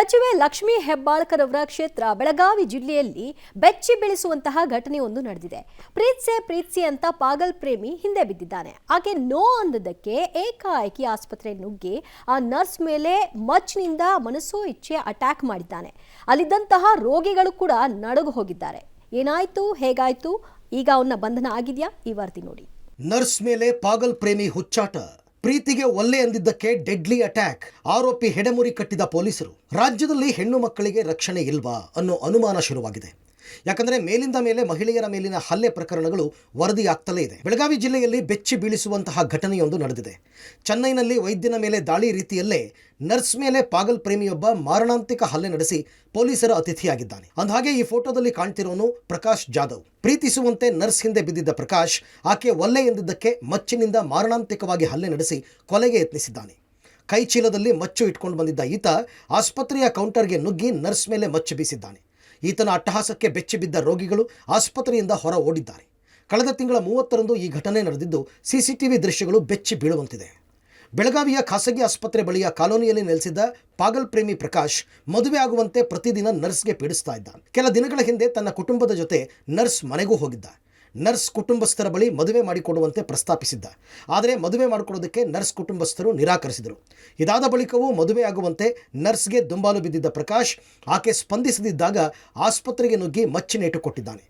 ಸಚಿವೆ ಲಕ್ಷ್ಮೀ ಹೆಬ್ಬಾಳ್ಕರ್ ಅವರ ಕ್ಷೇತ್ರ ಬೆಳಗಾವಿ ಜಿಲ್ಲೆಯಲ್ಲಿ ಬೆಚ್ಚಿ ಬೀಳಿಸುವಂತಹ ಘಟನೆಯೊಂದು ನಡೆದಿದೆ. ಪ್ರೀತ್ಸೆ ಅಂತ ಪಾಗಲ್ ಪ್ರೇಮಿ ಹಿಂದೆ ಬಿದ್ದಿದ್ದಾನೆ. ಆಕೆ ನೋ ಅಂದದಕ್ಕೆ ಏಕಾಏಕಿ ಆಸ್ಪತ್ರೆ ನುಗ್ಗಿ ಆ ನರ್ಸ್ ಮೇಲೆ ಮಚ್ಚಿನಿಂದ ಮನಸೋ ಇಚ್ಛೆ ಅಟ್ಯಾಕ್ ಮಾಡಿದ್ದಾನೆ. ಅಲ್ಲಿದ್ದಂತಹ ರೋಗಿಗಳು ಕೂಡ ನಡುಗು ಹೋಗಿದ್ದಾರೆ. ಏನಾಯ್ತು, ಹೇಗಾಯ್ತು, ಈಗ ಅವನ ಬಂಧನ ಆಗಿದೆಯಾ? ಈ ವರದಿ ನೋಡಿ. ನರ್ಸ್ ಮೇಲೆ ಪಾಗಲ್ ಪ್ರೇಮಿ ಹುಚ್ಚಾಟ, ಪ್ರೀತಿಗೆ ಒಲ್ಲೆ ಅಂದಿದ್ದಕ್ಕೆ ಡೆಡ್ಲಿ ಅಟ್ಯಾಕ್, ಆರೋಪಿ ಹೆಡೆಮುರಿ ಕಟ್ಟಿದ ಪೊಲೀಸರು. ರಾಜ್ಯದಲ್ಲಿ ಹೆಣ್ಣು ಮಕ್ಕಳಿಗೆ ರಕ್ಷಣೆ ಇಲ್ವಾ ಅನ್ನೋ ಅನುಮಾನ ಶುರುವಾಗಿದೆ. ಯಾಕಂದ್ರೆ ಮೇಲಿಂದ ಮೇಲೆ ಮಹಿಳೆಯರ ಮೇಲಿನ ಹಲ್ಲೆ ಪ್ರಕರಣಗಳು ವರದಿಯಾಗ್ತಲೇ ಇದೆ. ಬೆಳಗಾವಿ ಜಿಲ್ಲೆಯಲ್ಲಿ ಬೆಚ್ಚಿ ಬೀಳಿಸುವಂತಹ ಘಟನೆಯೊಂದು ನಡೆದಿದೆ. ಚೆನ್ನೈನಲ್ಲಿ ವೈದ್ಯನ ಮೇಲೆ ದಾಳಿ ರೀತಿಯಲ್ಲೇ ನರ್ಸ್ ಮೇಲೆ ಪಾಗಲ್ ಪ್ರೇಮಿಯೊಬ್ಬ ಮಾರಣಾಂತಿಕ ಹಲ್ಲೆ ನಡೆಸಿ ಪೊಲೀಸರ ಅತಿಥಿಯಾಗಿದ್ದಾನೆ. ಅಂದಹಾಗೆ ಈ ಫೋಟೋದಲ್ಲಿ ಕಾಣ್ತಿರೋನು ಪ್ರಕಾಶ್ ಜಾಧವ್. ಪ್ರೀತಿಸುವಂತೆ ನರ್ಸ್ ಹಿಂದೆ ಬಿದ್ದಿದ್ದ ಪ್ರಕಾಶ್ ಆಕೆ ಒಲ್ಲೆ ಎಂದಿದ್ದಕ್ಕೆ ಮಚ್ಚಿನಿಂದ ಮಾರಣಾಂತಿಕವಾಗಿ ಹಲ್ಲೆ ನಡೆಸಿ ಕೊಲೆಗೆ ಯತ್ನಿಸಿದ್ದಾನೆ. ಕೈ ಚೀಲದಲ್ಲಿ ಮಚ್ಚು ಇಟ್ಕೊಂಡು ಬಂದಿದ್ದ ಈತ ಆಸ್ಪತ್ರೆಯ ಕೌಂಟರ್ಗೆ ನುಗ್ಗಿ ನರ್ಸ್ ಮೇಲೆ ಮಚ್ಚು ಬೀಸಿದ್ದಾನೆ. ಈತನ ಅಟ್ಟಹಾಸಕ್ಕೆ ಬೆಚ್ಚಿ ಬಿದ್ದ ರೋಗಿಗಳು ಆಸ್ಪತ್ರೆಯಿಂದ ಹೊರ ಓಡಿದ್ದಾರೆ. ಕಳೆದ ತಿಂಗಳ 30ರಂದು ಈ ಘಟನೆ ನಡೆದಿದ್ದು ಸಿಸಿಟಿವಿ ದೃಶ್ಯಗಳು ಬೆಚ್ಚಿ ಬೀಳುವಂತಿದೆ. ಬೆಳಗಾವಿಯ ಖಾಸಗಿ ಆಸ್ಪತ್ರೆ ಬಳಿಯ ಕಾಲೋನಿಯಲ್ಲಿ ನೆಲೆಸಿದ್ದ ಪಾಗಲ್ ಪ್ರೇಮಿ ಪ್ರಕಾಶ್ ಮದುವೆ ಆಗುವಂತೆ ಪ್ರತಿದಿನ ನರ್ಸ್ಗೆ ಪೀಡಿಸ್ತಾ ಇದ್ದ. ಕೆಲ ದಿನಗಳ ಹಿಂದೆ ತನ್ನ ಕುಟುಂಬದ ಜೊತೆ ನರ್ಸ್ ಮನೆಗೂ ಹೋಗಿದ್ದ. ನರ್ಸ್ ಕುಟುಂಬಸ್ಥರ ಬಳಿ ಮದುವೆ ಮಾಡಿಕೊಡುವಂತೆ ಪ್ರಸ್ತಾಪಿಸಿದ್ದ. ಆದರೆ ಮದುವೆ ಮಾಡಿಕೊಡೋದಕ್ಕೆ ನರ್ಸ್ ಕುಟುಂಬಸ್ಥರು ನಿರಾಕರಿಸಿದರು. ಇದಾದ ಬಳಿಕವೂ ಮದುವೆ ಆಗುವಂತೆ ನರ್ಸ್ಗೆ ದುಂಬಾಲು ಬಿದ್ದಿದ್ದ ಪ್ರಕಾಶ್ ಆಕೆ ಸ್ಪಂದಿಸದಿದ್ದಾಗ ಆಸ್ಪತ್ರೆಗೆ ನುಗ್ಗಿ ಮಚ್ಚಿನೇಟು ಕೊಟ್ಟಿದ್ದಾನೆ.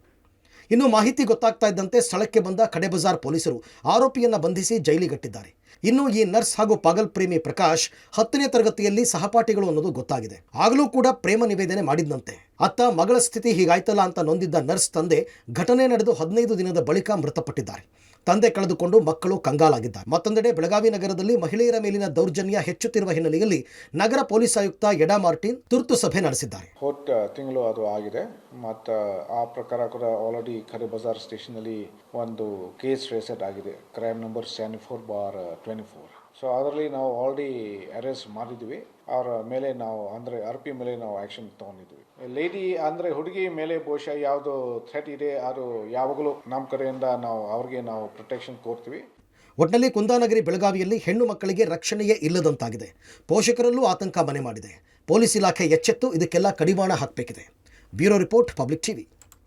ಇನ್ನು ಮಾಹಿತಿ ಗೊತ್ತಾಗ್ತಾ ಇದ್ದಂತೆ ಸ್ಥಳಕ್ಕೆ ಬಂದ ಕಡೆ ಬಜಾರ್ ಪೊಲೀಸರು ಆರೋಪಿಯನ್ನು ಬಂಧಿಸಿ ಜೈಲಿಗಟ್ಟಿದ್ದಾರೆ. ಇನ್ನು ಈ ನರ್ಸ್ ಹಾಗೂ ಪಾಗಲ್ ಪ್ರೇಮಿ ಪ್ರಕಾಶ್ 10ನೇ ತರಗತಿಯಲ್ಲಿ ಸಹಪಾಠಿಗಳು ಅನ್ನೋದು ಗೊತ್ತಾಗಿದೆ. ಆಗಲೂ ಕೂಡ ಪ್ರೇಮ ನಿವೇದನೆ ಮಾಡಿದ್ದಂತೆ. ಅತ್ತ ಮಗಳ ಸ್ಥಿತಿ ಹೀಗಾಯ್ತಲ್ಲ ಅಂತ ನೊಂದಿದ್ದ ನರ್ಸ್ ತಂದೆ ಘಟನೆ ನಡೆದು 15 ದಿನದ ಬಳಿಕ ಮೃತಪಟ್ಟಿದ್ದಾರೆ. ತಂದೆ ಕಳೆದುಕೊಂಡು ಮಕ್ಕಳು ಕಂಗಾಲಾಗಿದ್ದಾರೆ. ಮತ್ತೊಂದೆಡೆ ಬೆಳಗಾವಿ ನಗರದಲ್ಲಿ ಮಹಿಳೆಯರ ಮೇಲಿನ ದೌರ್ಜನ್ಯ ಹೆಚ್ಚುತ್ತಿರುವ ಹಿನ್ನೆಲೆಯಲ್ಲಿ ನಗರ ಪೊಲೀಸ್ ಆಯುಕ್ತ ಎಡಾ ಮಾರ್ಟಿನ್ ತುರ್ತು ಸಭೆ ನಡೆಸಿದ್ದಾರೆ. ಹೋದ ತಿಂಗಳು ಅದು ಆಗಿದೆ ಮತ್ತು ಆ ಪ್ರಕಾರ ಕೂಡ ಆಲ್ರೆಡಿ ಕರೆ ಬಜಾರ್ ಸ್ಟೇಷನಲ್ಲಿ ಒಂದು ಕೇಸ್ ರಿಜಿಸ್ಟರ್ ಆಗಿದೆ, ಕ್ರೈಮ್ ನಂಬರ್ 74/24. ಸೊ ಅದರಲ್ಲಿ ನಾವು ಆಲ್ರೆಡಿ ಅರೆಸ್ಟ್ ಮಾಡಿದ್ವಿ. ಅವರ ಮೇಲೆ ನಾವು ಅಂದರೆ ಆರೋಪಿ ಮೇಲೆ ನಾವು ಆ್ಯಕ್ಷನ್ ತೊಗೊಂಡಿದ್ವಿ. ಲೇಡಿ ಅಂದರೆ ಹುಡುಗಿ ಮೇಲೆ ಬಹುಶಃ ಯಾವುದು ಥ್ರೆಟ್ ಇದೆ, ಅದು ಯಾವಾಗಲೂ ನಮ್ಮ ಕಡೆಯಿಂದ ಅವ್ರಿಗೆ ನಾವು ಪ್ರೊಟೆಕ್ಷನ್ ಕೊಡ್ತೀವಿ. ಒಟ್ಟಿನಲ್ಲಿ ಕುಂದಾನಗರಿ ಬೆಳಗಾವಿಯಲ್ಲಿ ಹೆಣ್ಣು ಮಕ್ಕಳಿಗೆ ರಕ್ಷಣೆಯೇ ಇಲ್ಲದಂತಾಗಿದೆ. ಪೋಷಕರಲ್ಲೂ ಆತಂಕ ಮನೆ ಮಾಡಿದೆ. ಪೊಲೀಸ್ ಇಲಾಖೆ ಎಚ್ಚೆತ್ತು ಇದಕ್ಕೆಲ್ಲ ಕಡಿವಾಣ ಹಾಕಬೇಕಿದೆ. Bureau report, public TV.